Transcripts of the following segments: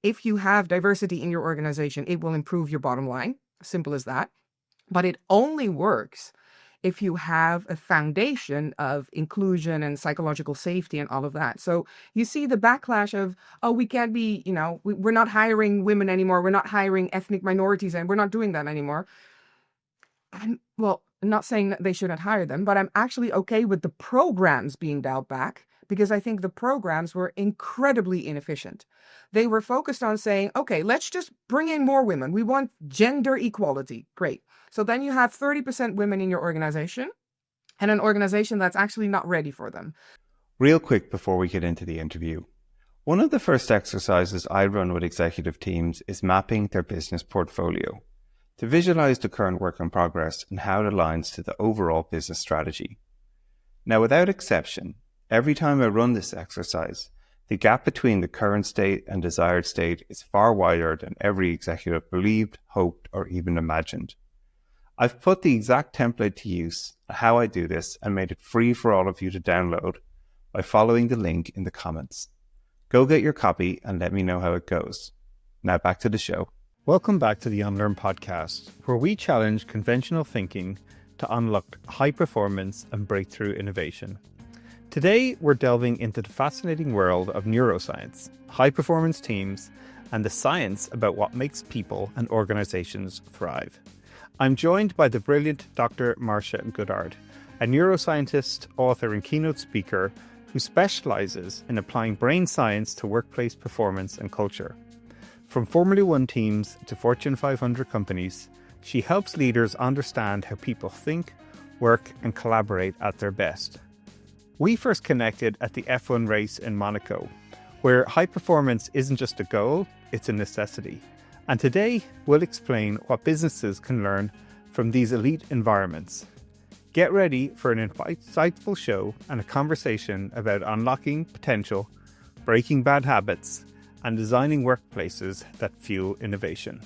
if you have diversity in your organization, it will improve your bottom line. Simple as that. But it only works if you have a foundation of inclusion and psychological safety and all of that. So you see the backlash of, oh, we can't be, we're not hiring women anymore. We're not hiring ethnic minorities, and we're not doing that anymore. I'm not saying that they shouldn't hire them, but I'm actually okay with the programs being dialed back because I think the programs were incredibly inefficient. They were focused on saying, okay, let's just bring in more women. We want gender equality. Great. So then you have 30% women in your organization and an organization that's actually not ready for them. Real quick before we get into the interview. One of the first exercises I run with executive teams is mapping their business portfolio to visualize the current work in progress and how it aligns to the overall business strategy. Now, without exception, every time I run this exercise, the gap between the current state and desired state is far wider than every executive believed, hoped, or even imagined. I've put the exact template to use, how I do this, and made it free for all of you to download by following the link in the comments. Go get your copy and let me know how it goes. Now back to the show. Welcome back to the Unlearn podcast, where we challenge conventional thinking to unlock high performance and breakthrough innovation. Today, we're delving into the fascinating world of neuroscience, high performance teams, and the science about what makes people and organizations thrive. I'm joined by the brilliant Dr. Marcia Goddard, a neuroscientist, author, and keynote speaker who specializes in applying brain science to workplace performance and culture. From Formula One teams to Fortune 500 companies, she helps leaders understand how people think, work, and collaborate at their best. We first connected at the F1 race in Monaco, where high performance isn't just a goal, it's a necessity. And today, we'll explain what businesses can learn from these elite environments. Get ready for an insightful show and a conversation about unlocking potential, breaking bad habits, and designing workplaces that fuel innovation.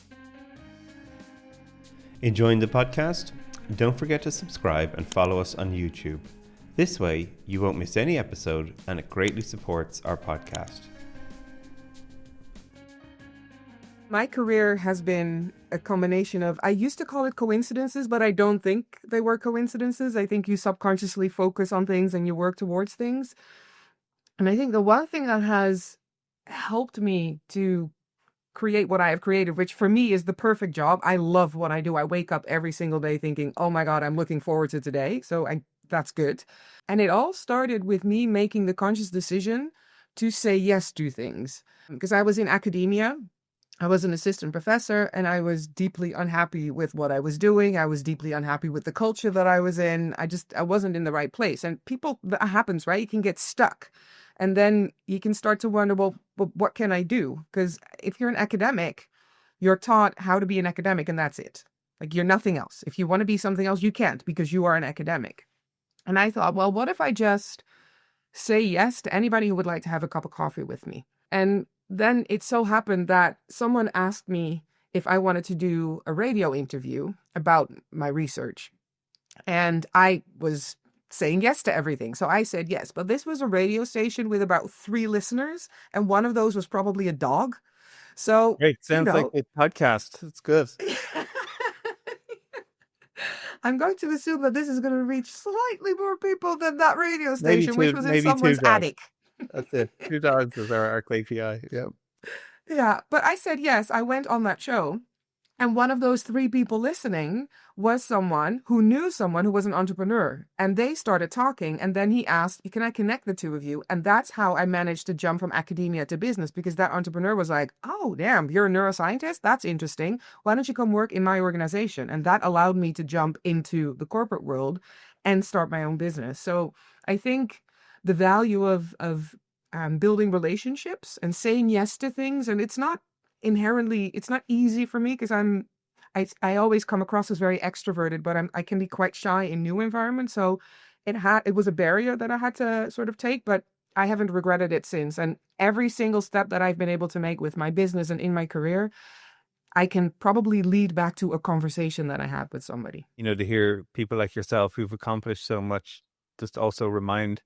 Enjoying the podcast? Don't forget to subscribe and follow us on YouTube. This way, you won't miss any episode, and it greatly supports our podcast. My career has been a combination of, I used to call it coincidences, but I don't think they were coincidences. I think you subconsciously focus on things and you work towards things. And I think the one thing that has helped me to create what I have created, which for me is the perfect job. I love what I do. I wake up every single day thinking, oh my God, I'm looking forward to today. So that's good. And it all started with me making the conscious decision to say yes to things. Because I was in academia. I was an assistant professor and I was deeply unhappy with what I was doing. I was deeply unhappy with the culture that I was in. I wasn't in the right place. And that happens, right? You can get stuck. And then you can start to wonder, well, what can I do? Because if you're an academic, you're taught how to be an academic and that's it. Like you're nothing else. If you want to be something else, you can't because you are an academic. And I thought, well, what if I just say yes to anybody who would like to have a cup of coffee with me? And then it so happened that someone asked me if I wanted to do a radio interview about my research. And I was saying yes to everything. So I said yes. But this was a radio station with about 3 listeners. And one of those was probably a dog. So Great. Sounds like a podcast. It's good. I'm going to assume that this is going to reach slightly more people than that radio station, which was in someone's attic. That's it. 2 dogs is our KPI. Yep. Yeah. But I said yes. I went on that show. And one of those 3 people listening was someone who knew someone who was an entrepreneur. And they started talking. And then he asked, can I connect the 2 of you? And that's how I managed to jump from academia to business, because that entrepreneur was like, oh, damn, you're a neuroscientist? That's interesting. Why don't you come work in my organization? And that allowed me to jump into the corporate world and start my own business. So I think the value of building relationships and saying yes to things, and it's not easy for me because I always come across as very extroverted, but I can be quite shy in new environments. So it was a barrier that I had to sort of take, but I haven't regretted it since. And every single step that I've been able to make with my business and in my career, I can probably lead back to a conversation that I had with somebody. To hear people like yourself who've accomplished so much, just also remind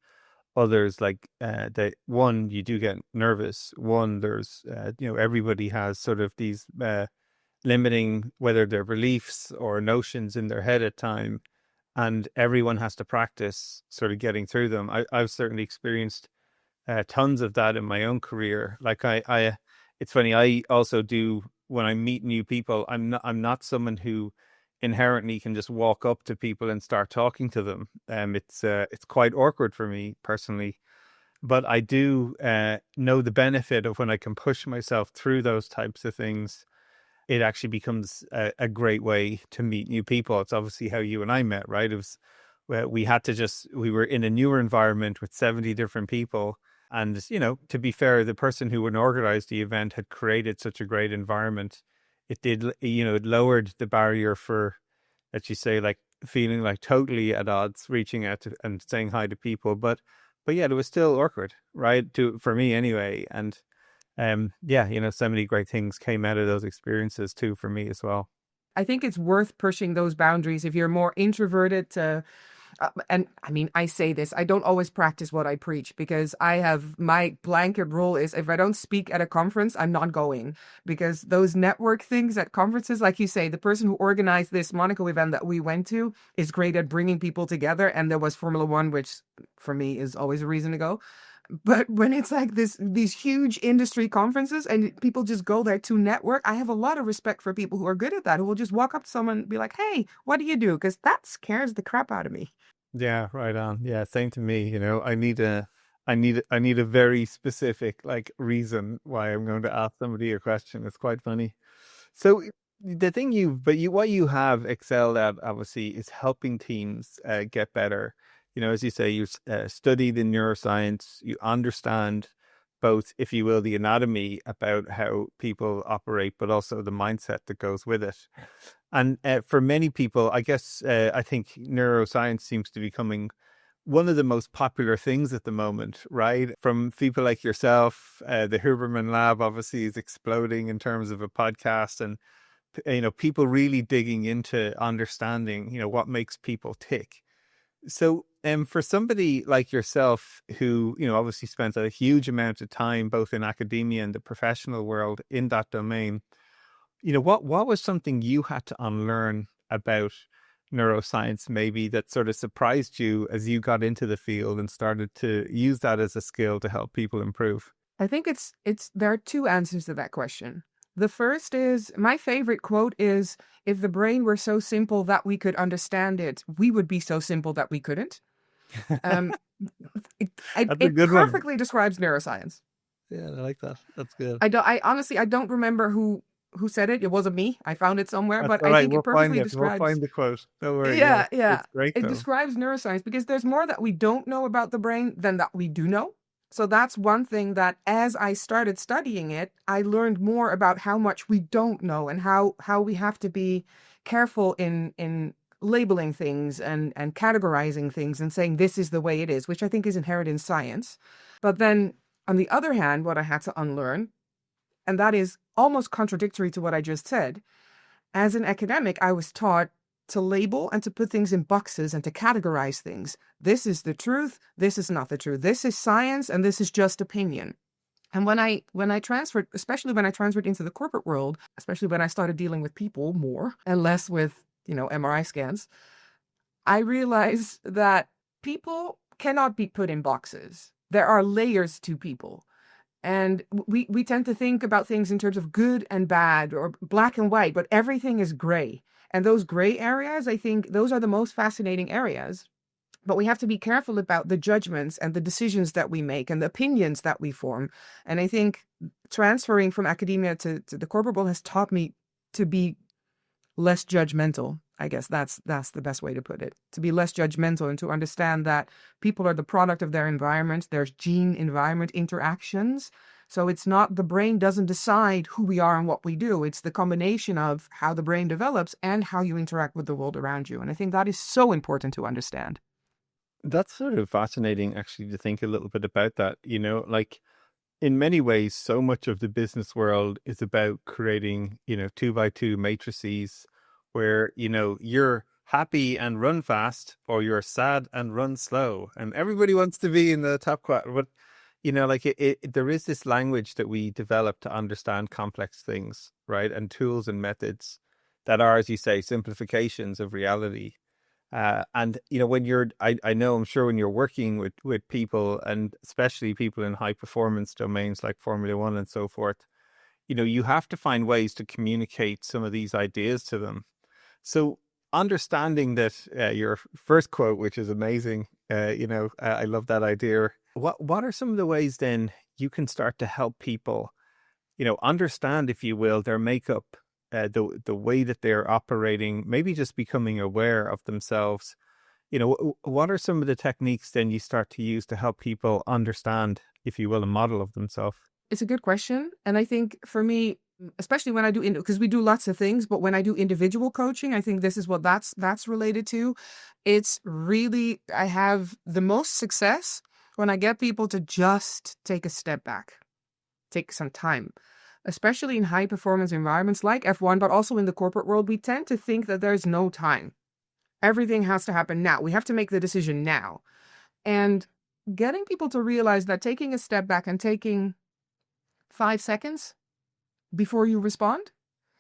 others, like that one, you do get nervous. One, there's everybody has sort of these limiting, whether they're beliefs or notions in their head at time, and everyone has to practice sort of getting through them. I've certainly experienced tons of that in my own career. Like it's funny. I also do, when I meet new people. I'm not someone who inherently can just walk up to people and start talking to them. It's quite awkward for me personally. But I do know the benefit of when I can push myself through those types of things. It actually becomes a great way to meet new people. It's obviously how you and I met, right? It was, we were in a newer environment with 70 different people. And, to be fair, the person who would organize the event had created such a great environment. It did, it lowered the barrier for, as you say, like feeling like totally at odds, reaching out to, and saying hi to people. But yeah, it was still awkward, right? For me anyway. And yeah, so many great things came out of those experiences too for me as well. I think it's worth pushing those boundaries if you're more introverted to. And I mean, I say this, I don't always practice what I preach because my blanket rule is if I don't speak at a conference, I'm not going, because those network things at conferences, like you say, the person who organized this Monaco event that we went to is great at bringing people together. And there was Formula One, which for me is always a reason to go. But when it's like these huge industry conferences and people just go there to network, I have a lot of respect for people who are good at that, who will just walk up to someone and be like, hey, what do you do? Because that scares the crap out of me. Yeah, right on. Yeah, same to me. I need a very specific like reason why I'm going to ask somebody a question. It's quite funny. So the thing what you have excelled at obviously is helping teams get better. As you say, you studied in neuroscience, you understand both, if you will, the anatomy about how people operate, but also the mindset that goes with it. And for many people, I guess, I think neuroscience seems to be becoming one of the most popular things at the moment, right? From people like yourself, the Huberman Lab obviously is exploding in terms of a podcast, and people really digging into understanding, what makes people tick. So, for somebody like yourself, who obviously spent a huge amount of time both in academia and the professional world in that domain, what was something you had to unlearn about neuroscience, maybe, that sort of surprised you as you got into the field and started to use that as a skill to help people improve? I think there are two answers to that question. The first is, my favorite quote is, if the brain were so simple that we could understand it, we would be so simple that we couldn't. Um, That's a it good one. perfectly describes neuroscience. Yeah, I like that. That's good. I honestly, I don't remember who said it. It wasn't me. I found it somewhere, That's but all I right. think it We'll find perfectly it. We'll describes. find the quote. Don't worry. Yeah, Yeah, yeah. it's great It though. describes neuroscience because there's more that we don't know about the brain than that we do know. So that's one thing that as I started studying it, I learned more about how much we don't know and how we have to be careful in labeling things and categorizing things and saying this is the way it is, which I think is inherent in science. But then on the other hand, what I had to unlearn, and that is almost contradictory to what I just said. As an academic, I was taught to label and to put things in boxes and to categorize things. This is the truth. This is not the truth. This is science and this is just opinion. And when I transferred, especially when I transferred into the corporate world, especially when I started dealing with people more and less with, MRI scans, I realized that people cannot be put in boxes. There are layers to people. And we tend to think about things in terms of good and bad or black and white, but everything is gray. And those gray areas, I think those are the most fascinating areas. But we have to be careful about the judgments and the decisions that we make and the opinions that we form. And I think transferring from academia to the corporate world has taught me to be less judgmental. I guess that's the best way to put it. To be less judgmental and to understand that people are the product of their environment. There's gene-environment interactions. So it's not, the brain doesn't decide who we are and what we do. It's the combination of how the brain develops and how you interact with the world around you. And I think that is so important to understand. That's sort of fascinating, actually, to think a little bit about that. Like, in many ways, so much of the business world is about creating, 2 by 2 matrices where, you're happy and run fast, or you're sad and run slow. And everybody wants to be in the top quadrant. But, like there is this language that we develop to understand complex things, right? And tools and methods that are, as you say, simplifications of reality. And when I know, I'm sure when you're working with people, and especially people in high performance domains like Formula One and so forth, you have to find ways to communicate some of these ideas to them. So understanding that your first quote, which is amazing, I love that idea. What are some of the ways then you can start to help people, understand, if you will, their makeup, the way that they're operating, maybe just becoming aware of themselves? What are some of the techniques then you start to use to help people understand, if you will, a model of themselves? It's a good question. And I think for me, especially when I do, because we do lots of things, but when I do individual coaching, I think this is what that's related to. It's really, I have the most success when I get people to just take a step back, take some time, especially in high performance environments like F1, but also in the corporate world. We tend to think that there's no time. Everything has to happen now. We have to make the decision now. And getting people to realize that taking a step back and taking 5 seconds before you respond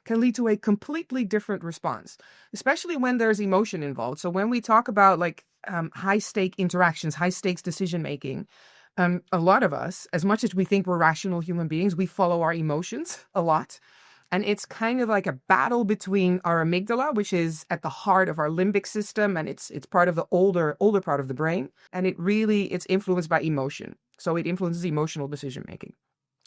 can lead to a completely different response, especially when there's emotion involved. So when we talk about high stake interactions, high stakes decision making, a lot of us, as much as we think we're rational human beings, we follow our emotions a lot. And it's kind of like a battle between our amygdala, which is at the heart of our limbic system, and it's part of the older part of the brain. And it's influenced by emotion. So it influences emotional decision making.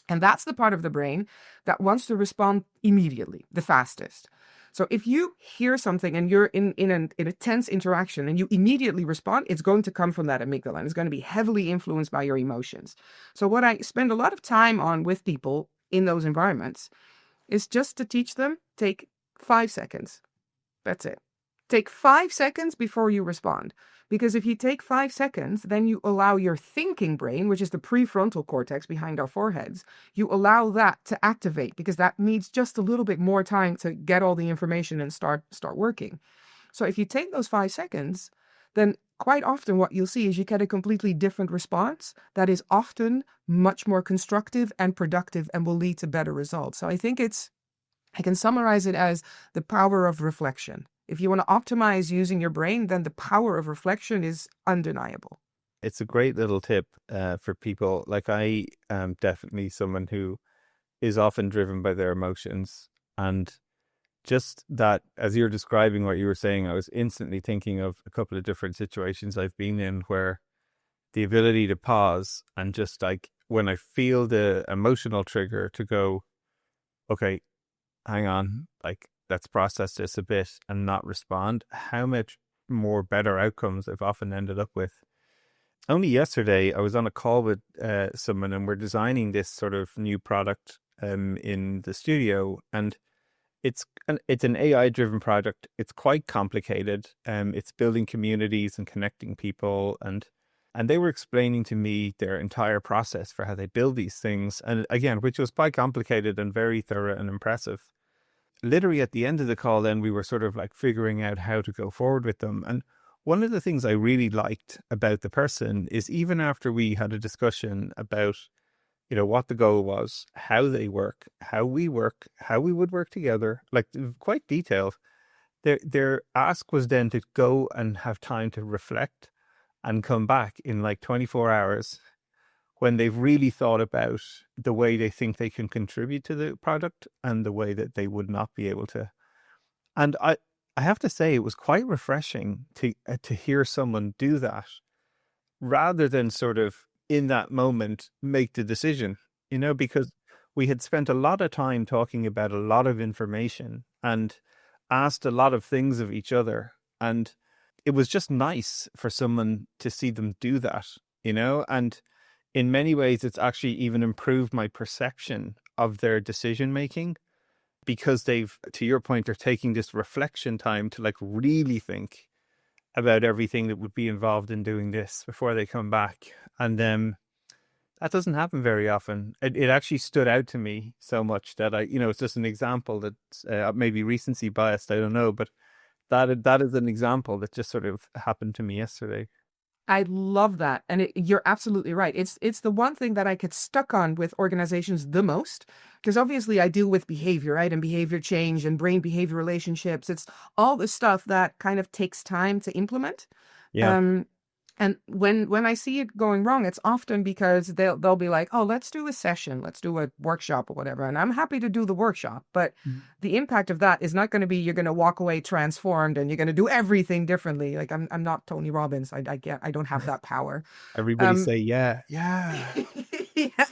And that's the part of the brain that wants to respond immediately, the fastest. So if you hear something and you're in a tense interaction and you immediately respond, it's going to come from that amygdala, and it's going to be heavily influenced by your emotions. So what I spend a lot of time on with people in those environments is just to teach them, take 5 seconds. That's it. Take 5 seconds before you respond. Because if you take 5 seconds, then you allow your thinking brain, which is the prefrontal cortex behind our foreheads, you allow that to activate, because that needs just a little bit more time to get all the information and start working. So if you take those 5 seconds, then quite often what you'll see is you get a completely different response that is often much more constructive and productive and will lead to better results. So I think I can summarize it as the power of reflection. If you want to optimize using your brain, then the power of reflection is undeniable. It's a great little tip for people. Like, I am definitely someone who is often driven by their emotions. And just that, as you're describing what you were saying, I was instantly thinking of a couple of different situations I've been in where the ability to pause and just, like, when I feel the emotional trigger, to go, okay, hang on, like, let's process this a bit and not respond, how much more better outcomes I've often ended up with. Only yesterday, I was on a call with someone, and we're designing this sort of new product in the studio, and it's an AI-driven product. It's quite complicated. It's building communities and connecting people, and they were explaining to me their entire process for how they build these things, and again, which was quite complicated and very thorough and impressive. Literally at the end of the call, then we were sort of like figuring out how to go forward with them. And one of the things I really liked about the person is, even after we had a discussion about, what the goal was, how they work, how we work, how we would work together, like, quite detailed, their ask was then to go and have time to reflect and come back in like 24 hours when they've really thought about the way they think they can contribute to the product and the way that they would not be able to. And I have to say, it was quite refreshing to hear someone do that, rather than sort of in that moment make the decision, because we had spent a lot of time talking about a lot of information and asked a lot of things of each other. And it was just nice for someone to see them do that, and in many ways, it's actually even improved my perception of their decision making, because they've, to your point, they're taking this reflection time to, like, really think about everything that would be involved in doing this before they come back. And that doesn't happen very often. It actually stood out to me so much that it's just an example that maybe recency biased, I don't know, but that is an example that just sort of happened to me yesterday. I love that. And you're absolutely right. It's the one thing that I get stuck on with organizations the most, because obviously I deal with behavior, right? And behavior change and brain behavior relationships. It's all the stuff that kind of takes time to implement. Yeah. Um, and when I see it going wrong, it's often because they'll be like, oh, let's do a session, let's do a workshop or whatever. And I'm happy to do the workshop, but the impact of that is not going to be you're going to walk away transformed and you're going to do everything differently. Like I'm not Tony Robbins. I don't have that power. Everybody say, yeah. Yeah,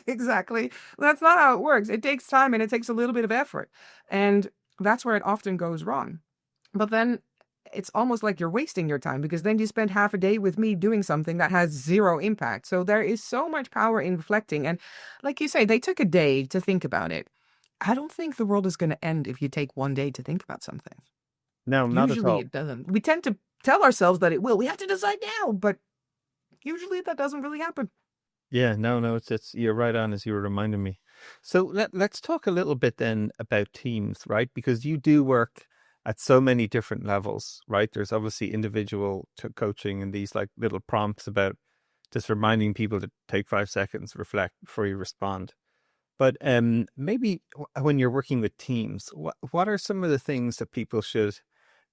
exactly. That's not how it works. It takes time and it takes a little bit of effort. And that's where it often goes wrong. But then it's almost like you're wasting your time, because then you spend half a day with me doing something that has zero impact. So there is so much power in reflecting. And like you say, they took a day to think about it. I don't think the world is going to end if you take one day to think about something. No, not at Usually all. it doesn't. We tend to tell ourselves that it will. We have to decide now, but usually that doesn't really happen. Yeah, no, it's you're right on, as you were reminding me. So let's talk a little bit then about teams, right? Because you do work at so many different levels, right? There's obviously individual coaching and these like little prompts about just reminding people to take 5 seconds, reflect before you respond. But maybe when you're working with teams, what are some of the things that people should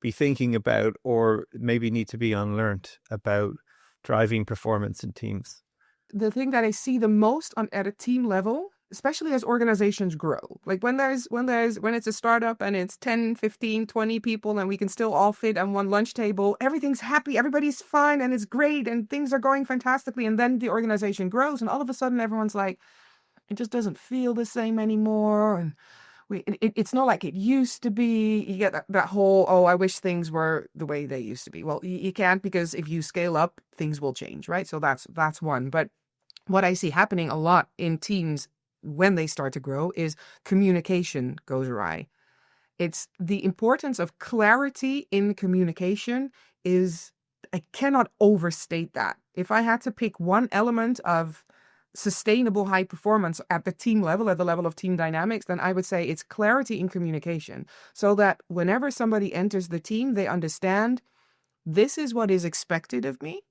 be thinking about, or maybe need to be unlearned about driving performance in teams? The thing that I see the most at a team level, especially as organizations grow, like when it's a startup and it's 10, 15, 20 people and we can still all fit on one lunch table, everything's happy, everybody's fine and it's great and things are going fantastically. And then the organization grows and all of a sudden everyone's like, it just doesn't feel the same anymore. And it's not like it used to be. You get that whole, oh, I wish things were the way they used to be. Well, you can't, because if you scale up, things will change, right? So that's one. But what I see happening a lot in teams when they start to grow is communication goes awry. It's the importance of clarity in communication is, I cannot overstate that. If I had to pick one element of sustainable high performance at the team level, at the level of team dynamics, then I would say it's clarity in communication, so that whenever somebody enters the team, they understand this is what is expected of me,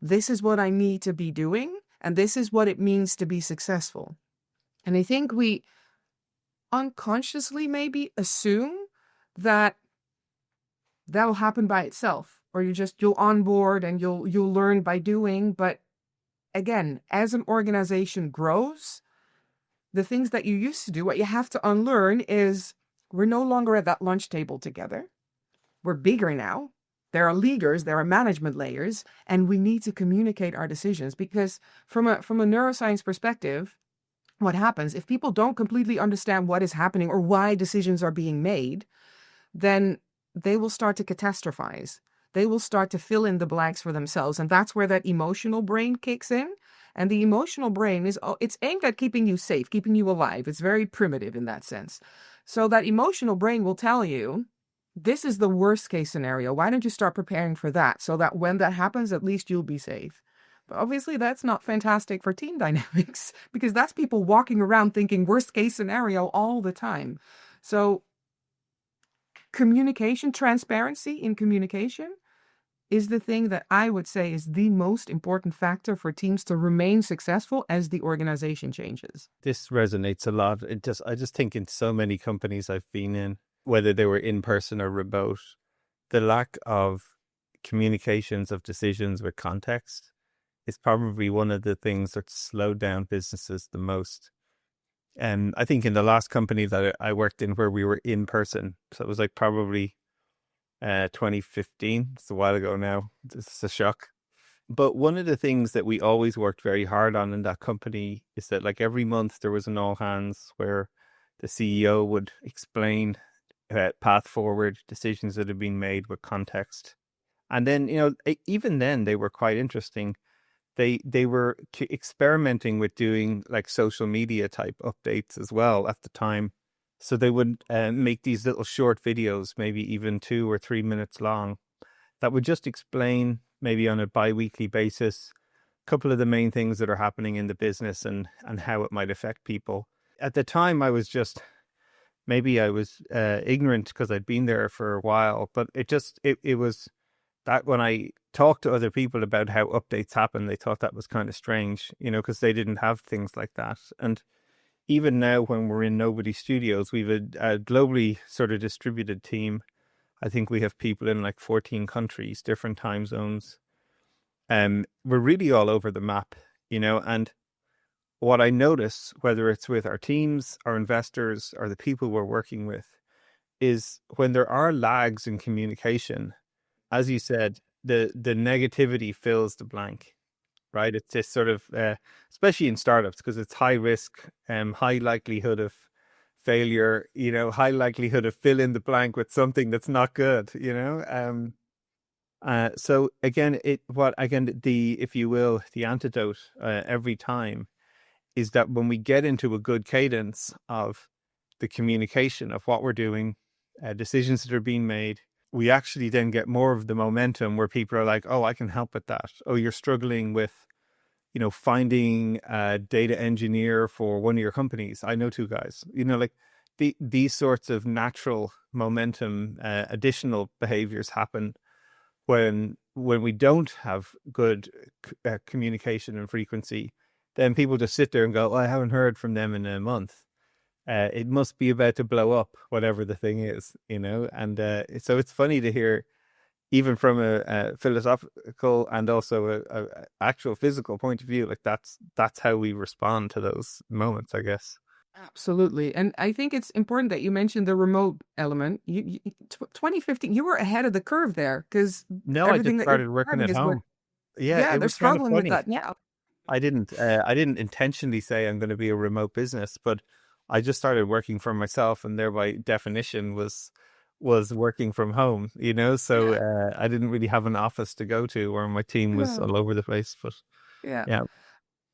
this is what I need to be doing, and this is what it means to be successful. And I think we unconsciously maybe assume that that'll happen by itself, or you'll onboard and you'll learn by doing. But again, as an organization grows, the things that you used to do, what you have to unlearn is we're no longer at that lunch table together. We're bigger now. There are leaders, there are management layers, and we need to communicate our decisions, because from a neuroscience perspective, what happens if people don't completely understand what is happening or why decisions are being made, then they will start to catastrophize. They will start to fill in the blanks for themselves. And that's where that emotional brain kicks in. And the emotional brain it's aimed at keeping you safe, keeping you alive. It's very primitive in that sense. So that emotional brain will tell you, this is the worst case scenario. Why don't you start preparing for that, so that when that happens, at least you'll be safe? But obviously that's not fantastic for team dynamics, because that's people walking around thinking worst case scenario all the time. So communication, transparency in communication is the thing that I would say is the most important factor for teams to remain successful as the organization changes. This resonates a lot. I just think in so many companies I've been in, whether they were in person or remote, the lack of communications of decisions with context is probably one of the things that slowed down businesses the most. And I think in the last company that I worked in, where we were in person, so it was like probably 2015. It's a while ago now. It's a shock. But one of the things that we always worked very hard on in that company is that, like, every month there was an all hands where the CEO would explain path forward, decisions that have been made with context. And then, even then they were quite interesting. They were experimenting with doing like social media type updates as well at the time. So they would make these little short videos, maybe even 2 or 3 minutes long, that would just explain, maybe on a bi-weekly basis, a couple of the main things that are happening in the business and how it might affect people. At the time, I was just maybe I was ignorant because I'd been there for a while, but it was that when I talked to other people about how updates happen, they thought that was kind of strange, because they didn't have things like that. And even now, when we're in Nobody Studios, we've a globally sort of distributed team. I think we have people in like 14 countries, different time zones. We're really all over the map, and what I notice, whether it's with our teams, our investors, or the people we're working with, is when there are lags in communication, as you said, the negativity fills the blank, right? It's this sort of, especially in startups, because it's high risk, high likelihood of failure, high likelihood of fill in the blank with something that's not good, so again, if you will, the antidote every time is that when we get into a good cadence of the communication of what we're doing, decisions that are being made, we actually then get more of the momentum where people are like, oh, I can help with that. Oh, you're struggling with, finding a data engineer for one of your companies. I know two guys, like these sorts of natural momentum, additional behaviors happen when we don't have good communication and frequency. Then people just sit there and go, oh, I haven't heard from them in a month. It must be about to blow up, whatever the thing is, And so it's funny to hear, even from a philosophical and also a actual physical point of view, like that's how we respond to those moments, I guess. Absolutely. And I think it's important that you mentioned the remote element. 2015, you were ahead of the curve there because No, I everything just that you're started working describing at is what, home. Yeah, yeah, it they're was kind of struggling with funny. that now. I didn't intentionally say I'm going to be a remote business, but I just started working for myself, and thereby definition was working from home, So Yeah. I didn't really have an office to go to where my team was Yeah. all over the place. But Yeah. yeah,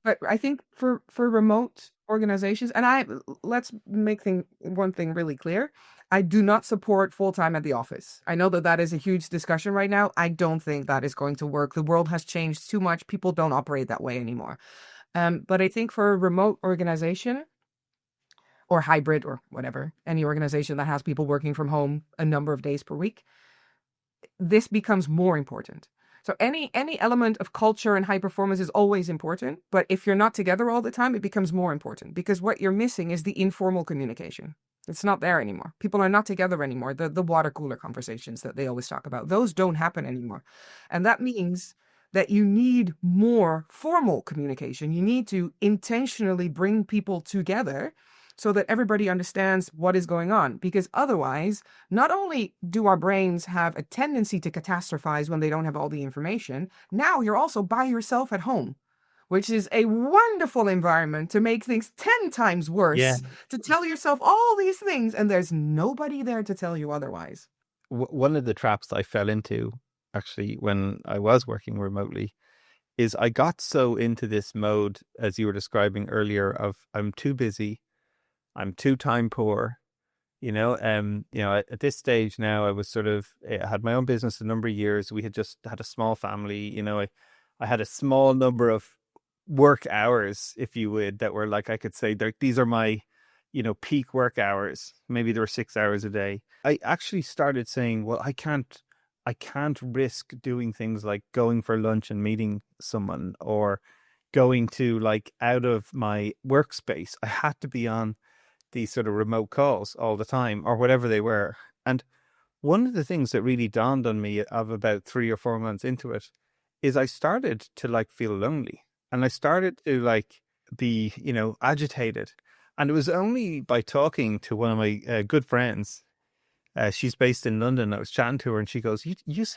But I think for remote organizations, and let's make one thing really clear. I do not support full-time at the office. I know that that is a huge discussion right now. I don't think that is going to work. The world has changed too much. People don't operate that way anymore. But I think for a remote organization or hybrid or whatever, any organization that has people working from home a number of days per week, this becomes more important. So any element of culture and high performance is always important, but if you're not together all the time, it becomes more important because what you're missing is the informal communication. It's not there anymore. People are not together anymore. The water cooler conversations that they always talk about, those don't happen anymore. And that means that you need more formal communication. You need to intentionally bring people together so that everybody understands what is going on. Because otherwise, not only do our brains have a tendency to catastrophize when they don't have all the information, now you're also by yourself at home, which is a wonderful environment to make things 10 times yeah. worse, to tell yourself all these things, and there's nobody there to tell you otherwise. One of the traps I fell into, actually, when I was working remotely, is I got so into this mode, as you were describing earlier, of I'm too busy, I'm too time poor. At this stage now, I was I had my own business a number of years. We had just had a small family. I had a small number of work hours, if you would, that were like, I could say, these are my, peak work hours. Maybe there were 6 hours a day. I actually started saying, well, I can't risk doing things like going for lunch and meeting someone or going to like out of my workspace. I had to be on these sort of remote calls all the time or whatever they were. And one of the things that really dawned on me of about 3 or 4 months into it is I started to like feel lonely and I started to like be, agitated. And it was only by talking to one of my good friends. She's based in London. I was chatting to her and she goes, you just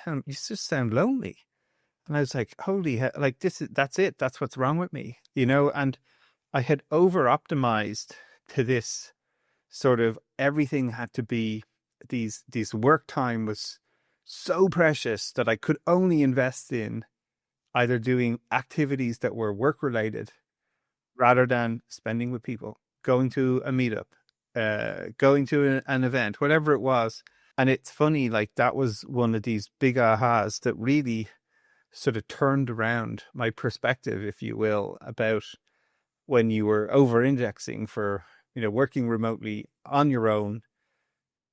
sound lonely. And I was like, holy hell, like that's it. That's what's wrong with me, and I had over optimized to this sort of everything had to be these work time was so precious that I could only invest in either doing activities that were work related rather than spending with people, going to a meetup, going to an event, whatever it was. And it's funny, like that was one of these big ahas that really sort of turned around my perspective, if you will, about when you were over indexing for, working remotely on your own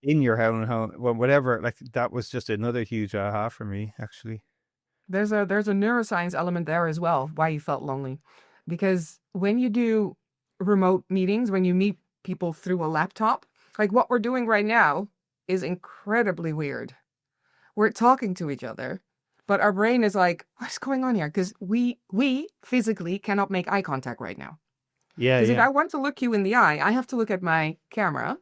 in your own home, well, whatever. Like that was just another huge aha for me, actually. There's a neuroscience element there as well, why you felt lonely. Because when you do remote meetings, when you meet people through a laptop, like what we're doing right now is incredibly weird. We're talking to each other, but our brain is like, what's going on here? Because we physically cannot make eye contact right now. Yeah, Because if yeah, I want to look you in the eye, I have to look at my camera,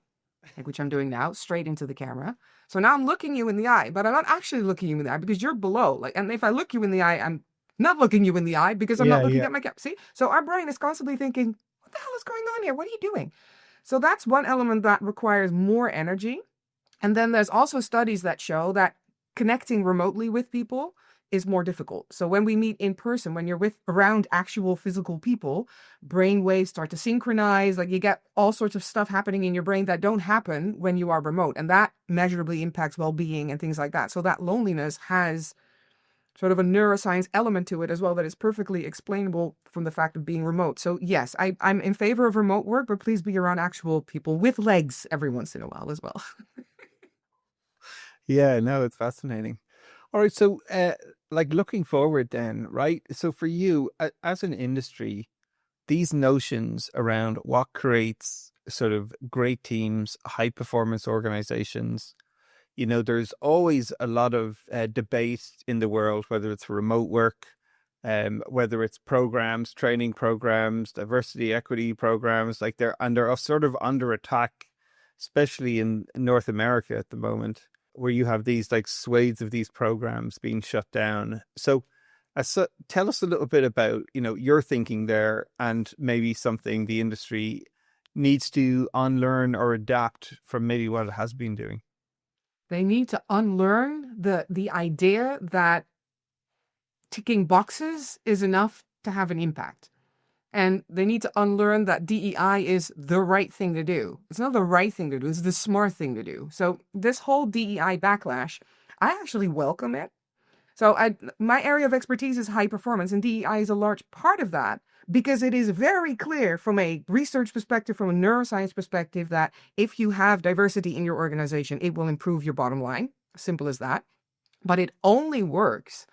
like which I'm doing now, straight into the camera. So now I'm looking you in the eye, but I'm not actually looking you in the eye because you're below. Like, and if I look you in the eye, I'm not looking you in the eye because I'm not yeah, looking yeah, at my camera. See? So our brain is constantly thinking, what the hell is going on here? What are you doing? So that's one element that requires more energy. And then there's also studies that show that connecting remotely with people is more difficult. So when we meet in person, when you're with around actual physical people, brain waves start to synchronize. Like you get all sorts of stuff happening in your brain that don't happen when you are remote. And that measurably impacts well-being and things like that. So that loneliness has sort of a neuroscience element to it as well that is perfectly explainable from the fact of being remote. So yes, I'm in favor of remote work, but please be around actual people with legs every once in a while as well. yeah. No, it's fascinating. All right, so like looking forward, then, right? So for you, as an industry, these notions around what creates sort of great teams, high performance organizations, there's always a lot of debate in the world, whether it's remote work, whether it's programs, training programs, diversity, equity programs, like they're sort of under attack, especially in North America at the moment, where you have these like swathes of these programs being shut down. So, tell us a little bit about, your thinking there and maybe something the industry needs to unlearn or adapt from maybe what it has been doing. They need to unlearn the idea that ticking boxes is enough to have an impact. And they need to unlearn that DEI is the right thing to do. It's not the right thing to do, it's the smart thing to do. So this whole DEI backlash, I actually welcome it. So my area of expertise is high performance, and DEI is a large part of that because it is very clear from a research perspective, from a neuroscience perspective, that if you have diversity in your organization, it will improve your bottom line. Simple as that. But it only works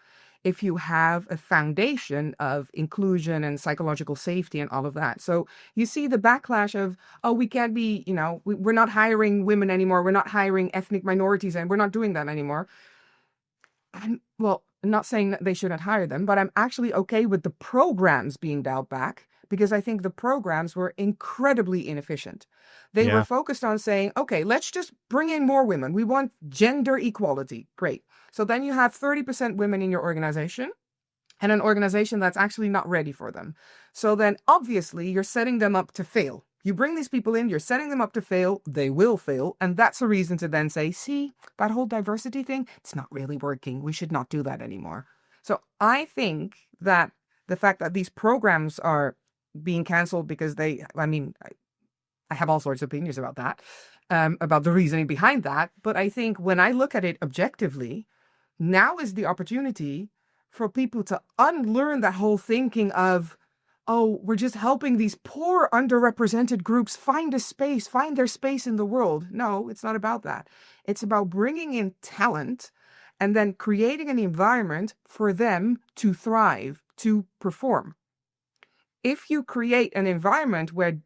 if you have a foundation of inclusion and psychological safety and all of that. So you see the backlash of, oh, we can't be, we're not hiring women anymore. We're not hiring ethnic minorities, and we're not doing that anymore. I'm not saying that they shouldn't hire them, but I'm actually okay with the programs being dialed back because I think the programs were incredibly inefficient. They were Yeah. focused on saying, okay, let's just bring in more women. We want gender equality. Great. So then you have 30% women in your organization and an organization that's actually not ready for them. So then obviously you're setting them up to fail. You bring these people in, you're setting them up to fail, they will fail. And that's a reason to then say, see, that whole diversity thing, it's not really working. We should not do that anymore. So I think that the fact that these programs are being canceled because I have all sorts of opinions about that, about the reasoning behind that. But I think when I look at it objectively, now is the opportunity for people to unlearn that whole thinking of, oh, we're just helping these poor underrepresented groups find their space in the world. No, it's not about that. It's about bringing in talent and then creating an environment for them to thrive, to perform. If you create an environment where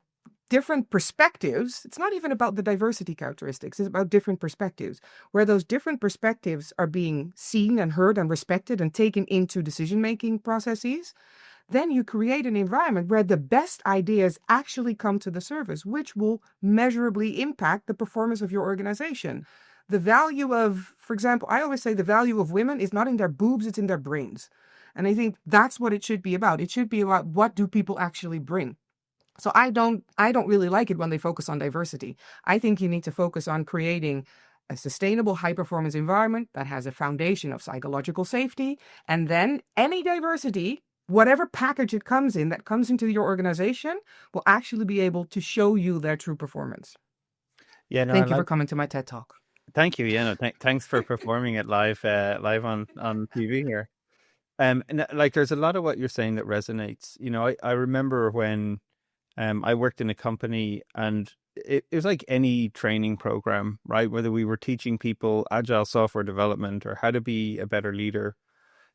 different perspectives, it's not even about the diversity characteristics, it's about different perspectives, where those different perspectives are being seen and heard and respected and taken into decision-making processes, then you create an environment where the best ideas actually come to the surface, which will measurably impact the performance of your organization. The value of, for example, I always say the value of women is not in their boobs, it's in their brains. And I think that's what it should be about. It should be about what do people actually bring. So I don't really like it when they focus on diversity. I think you need to focus on creating a sustainable high performance environment that has a foundation of psychological safety. And then any diversity, whatever package it comes in that comes into your organization, will actually be able to show you their true performance. Yeah, no, I Thank you for like. coming to my TED Talk. Thank you. Yeah, no, thanks for performing it live on TV here. And like, there's a lot of what you're saying that resonates. I remember when I worked in a company, and it was like any training program, right? Whether we were teaching people agile software development or how to be a better leader,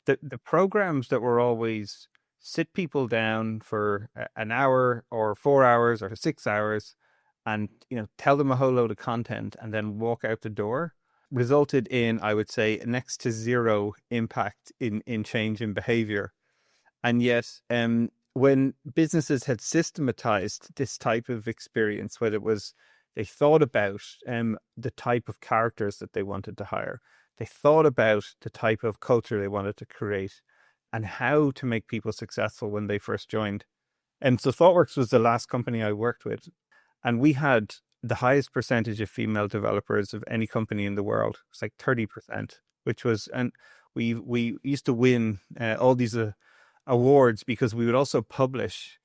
the programs that were always sit people down for an hour or 4 hours or 6 hours and, tell them a whole load of content and then walk out the door resulted in, I would say, next to zero impact in change in behavior. And yet, when businesses had systematized this type of experience, whether it was they thought about the type of characters that they wanted to hire, they thought about the type of culture they wanted to create, and how to make people successful when they first joined. And so ThoughtWorks was the last company I worked with, and we had the highest percentage of female developers of any company in the world. It's like 30%, which was, and we used to win all these awards because we would also publish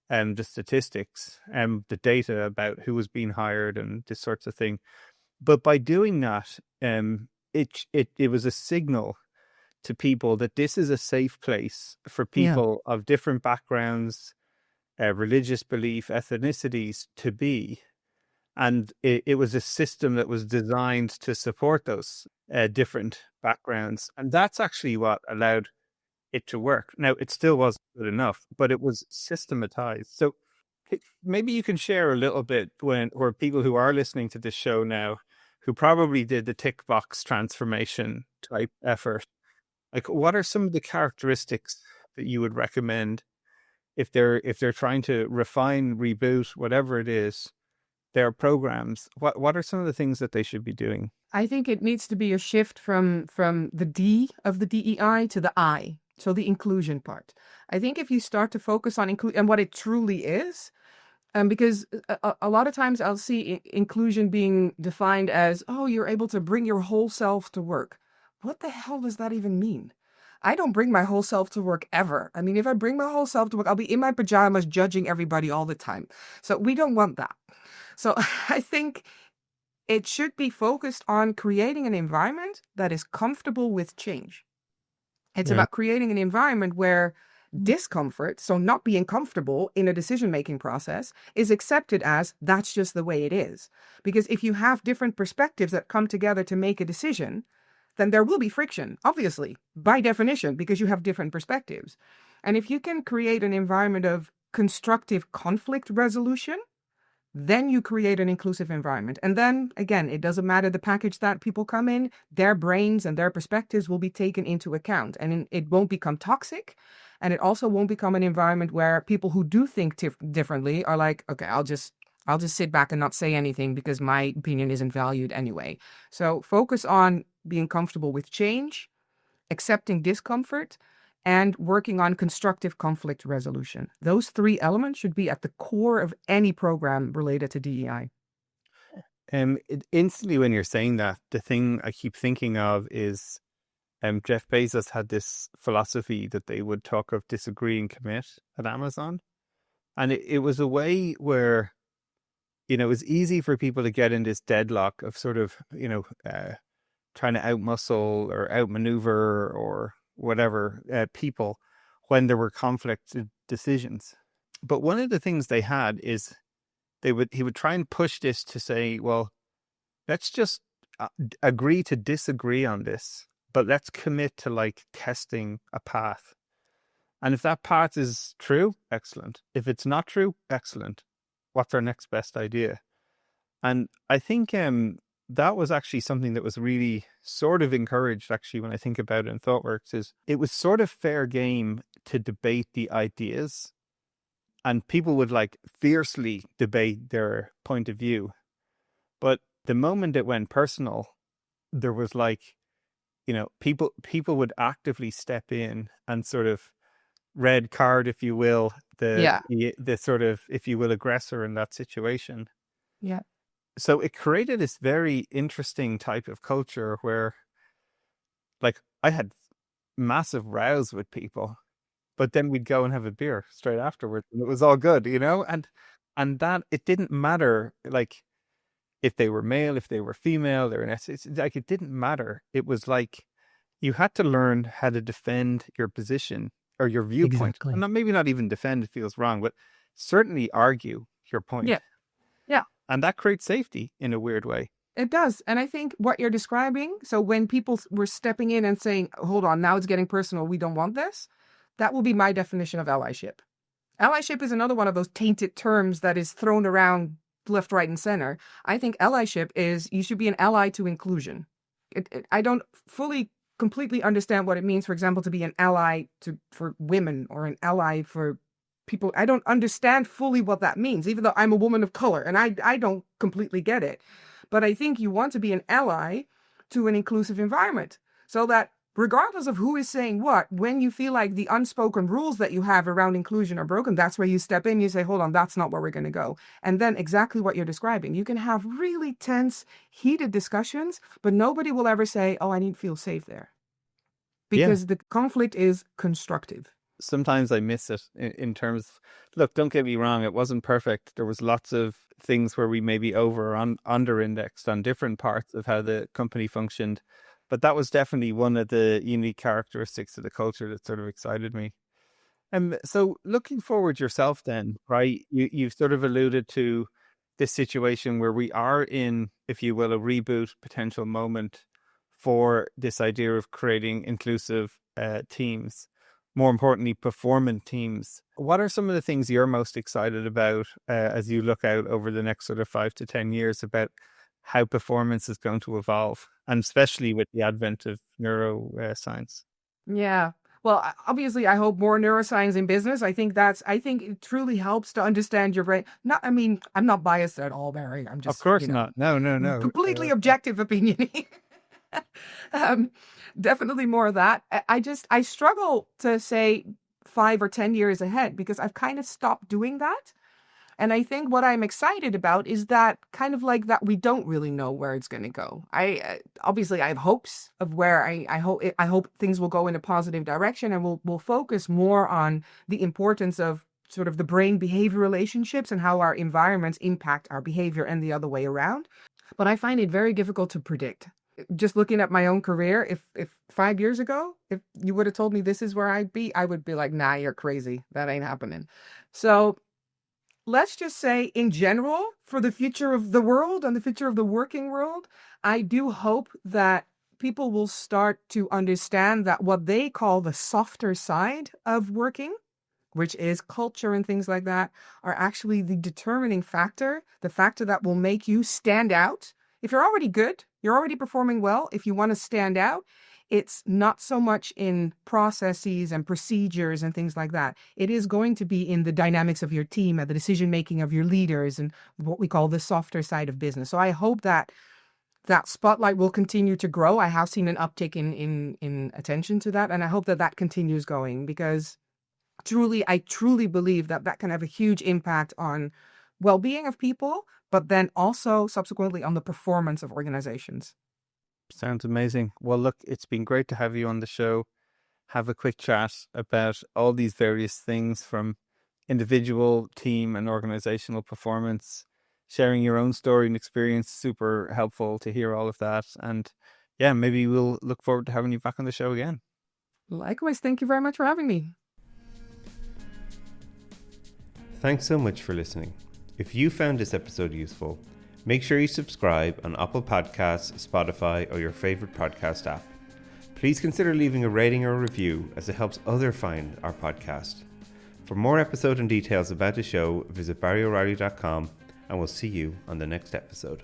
the statistics and the data about who was being hired and this sorts of thing. But by doing that, it was a signal to people that this is a safe place for people of different backgrounds, religious belief, ethnicities to be. And it was a system that was designed to support those different backgrounds. And that's actually what allowed it to work. Now, it still wasn't good enough, but it was systematized. So maybe you can share a little bit where people who are listening to this show now, who probably did the tick box transformation type effort, like what are some of the characteristics that you would recommend if they're trying to refine, reboot, whatever it is, their programs? What are some of the things that they should be doing? I think it needs to be a shift from the D of the DEI to the I, so the inclusion part. I think if you start to focus on and what it truly is, because a lot of times I'll see inclusion being defined as, oh, you're able to bring your whole self to work. What the hell does that even mean? I don't bring my whole self to work ever. I mean, if I bring my whole self to work, I'll be in my pajamas judging everybody all the time. So we don't want that. So I think it should be focused on creating an environment that is comfortable with change. It's about creating an environment where discomfort, so not being comfortable in a decision-making process, is accepted as that's just the way it is. Because if you have different perspectives that come together to make a decision, then there will be friction, obviously, by definition, because you have different perspectives. And if you can create an environment of constructive conflict resolution, then you create an inclusive environment. And then, again, it doesn't matter the package that people come in, their brains and their perspectives will be taken into account. And it won't become toxic. And it also won't become an environment where people who do think differently are like, okay, I'll just sit back and not say anything because my opinion isn't valued anyway. So focus on being comfortable with change, accepting discomfort, and working on constructive conflict resolution. Those three elements should be at the core of any program related to DEI. Instantly when you're saying that, the thing I keep thinking of is Jeff Bezos had this philosophy that they would talk of disagree and commit at Amazon. And it was a way where, it was easy for people to get in this deadlock of sort of, trying to outmuscle or outmaneuver or whatever people when there were conflicted decisions. But one of the things they had is he would try and push this to say, well, let's just agree to disagree on this, but let's commit to like testing a path. And if that path is true, excellent. If it's not true, excellent. What's our next best idea? And I think that was actually something that was really sort of encouraged, actually, when I think about it in ThoughtWorks, is it was sort of fair game to debate the ideas, and people would like fiercely debate their point of view. But the moment it went personal, there was like, people would actively step in and sort of red card, if you will, the sort of, if you will, aggressor in that situation. Yeah. So it created this very interesting type of culture where, like, I had massive rows with people, but then we'd go and have a beer straight afterwards, and it was all good, and that it didn't matter, like, if they were male, if they were female, it's like it didn't matter. It was like you had to learn how to defend your position or your viewpoint. Exactly. And maybe not even defend, it feels wrong, but certainly argue your point. Yeah. And that creates safety in a weird way. It does. And I think what you're describing, so when people were stepping in and saying, hold on, now it's getting personal, we don't want this, that will be my definition of allyship. Allyship is another one of those tainted terms that is thrown around left, right, and center. I think allyship is you should be an ally to inclusion. I don't fully, completely understand what it means, for example, to be an ally for women or an ally for people. I don't understand fully what that means, even though I'm a woman of color, and I don't completely get it. But I think you want to be an ally to an inclusive environment so that regardless of who is saying what, when you feel like the unspoken rules that you have around inclusion are broken, that's where you step in, you say, hold on, that's not where we're going to go. And then exactly what you're describing. You can have really tense, heated discussions, but nobody will ever say, oh, I need to feel safe there. Because the conflict is constructive. Sometimes I miss it in terms of, look, don't get me wrong, it wasn't perfect. There was lots of things where we maybe over or under indexed on different parts of how the company functioned. But that was definitely one of the unique characteristics of the culture that sort of excited me. So looking forward yourself then, right? You've sort of alluded to this situation where we are in, if you will, a reboot potential moment for this idea of creating inclusive teams. More importantly, performant teams. What are some of the things you're most excited about as you look out over the next sort of 5 to 10 years about how performance is going to evolve, and especially with the advent of neuroscience? Yeah. Well, obviously, I hope more neuroscience in business. I think it truly helps to understand your brain. I'm not biased at all, Barry. I'm just, of course not. No. Completely objective opinion. Definitely more of that. I struggle to say 5 or 10 years ahead because I've kind of stopped doing that. And I think what I'm excited about is that kind of like that we don't really know where it's going to go. Obviously I have hopes of where I hope things will go in a positive direction, and we'll focus more on the importance of sort of the brain behavior relationships and how our environments impact our behavior and the other way around. But I find it very difficult to predict. Just looking at my own career, if 5 years ago, if you would have told me this is where I'd be, I would be like, nah, you're crazy. That ain't happening. So let's just say in general, for the future of the world and the future of the working world, I do hope that people will start to understand that what they call the softer side of working, which is culture and things like that, are actually the determining factor, the factor that will make you stand out. If you're already good, you're already performing well, if you want to stand out, it's not so much in processes and procedures and things like that. It is going to be in the dynamics of your team and the decision-making of your leaders and what we call the softer side of business. So I hope that spotlight will continue to grow. I have seen an uptick in attention to that, and I hope that continues going because I truly believe that can have a huge impact on well-being of people, but then also subsequently on the performance of organizations. Sounds amazing. Well, look, it's been great to have you on the show. Have a quick chat about all these various things from individual, team, and organizational performance. Sharing your own story and experience, super helpful to hear all of that. And yeah, maybe we'll look forward to having you back on the show again. Likewise, thank you very much for having me. Thanks so much for listening. If you found this episode useful, make sure you subscribe on Apple Podcasts, Spotify, or your favorite podcast app. Please consider leaving a rating or a review as it helps others find our podcast. For more episode and details about the show, visit barryoreilly.com, and we'll see you on the next episode.